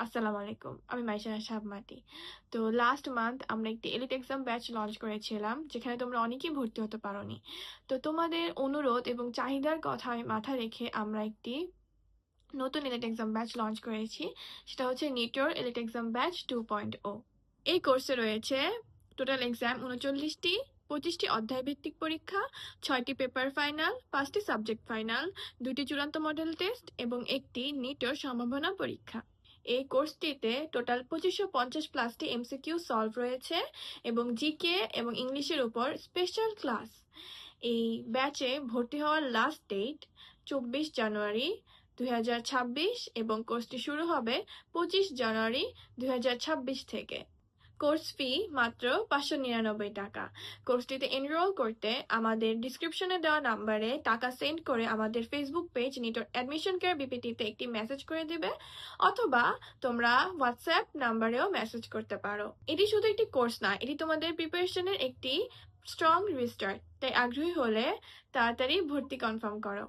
আসসালামু আলাইকুম। আমি মাইশা সাবমাটি। তো লাস্ট মান্থ আমরা একটি এলিট এক্সাম ব্যাচ লঞ্চ করেছিলাম, যেখানে তোমরা অনেকেই ভর্তি হতে পারোনি। তো তোমাদের অনুরোধ এবং চাহিদার কথায় মাথা রেখে আমরা একটি নতুন এলিট এক্সাম ব্যাচ লঞ্চ করেছি। সেটা হচ্ছে নিটোর এলিট এক্সাম ব্যাচ 2.0। এই কোর্সে রয়েছে টোটাল এক্সাম 39টি, 25টি অধ্যায় ভিত্তিক পরীক্ষা, 6টি পেপার ফাইনাল, 5টি সাবজেক্ট ফাইনাল, 2টি চূড়ান্ত মডেল টেস্ট এবং একটি নিটোর সম্ভাবনা পরীক্ষা। এই কোর্সটিতে টোটাল 2550 প্লাসটি এমসিকিউ সলভ রয়েছে এবং জিকে এবং ইংলিশের উপর স্পেশাল ক্লাস। এই ব্যাচে ভর্তি হওয়ার লাস্ট ডেট 24 জানুয়ারি 2026 এবং কোর্সটি শুরু হবে 25 জানুয়ারি 2026 থেকে। কোর্স ফি মাত্র 599 টাকা। কোর্সটিতে এনরোল করতে আমাদের ডিসক্রিপশনে দেওয়া নাম্বারে টাকা সেন্ড করে আমাদের ফেসবুক পেজ নিটোর অ্যাডমিশন কেয়ার বিপিটিতে একটি মেসেজ করে দিবে, অথবা তোমরা হোয়াটসঅ্যাপ নাম্বারেও মেসেজ করতে পারো। এটি শুধু একটি কোর্স না, এটি তোমাদের প্রিপারেশনের একটি স্ট্রং রিস্টার্ট। তাই আগ্রহী হলে তাড়াতাড়ি ভর্তি কনফার্ম করো।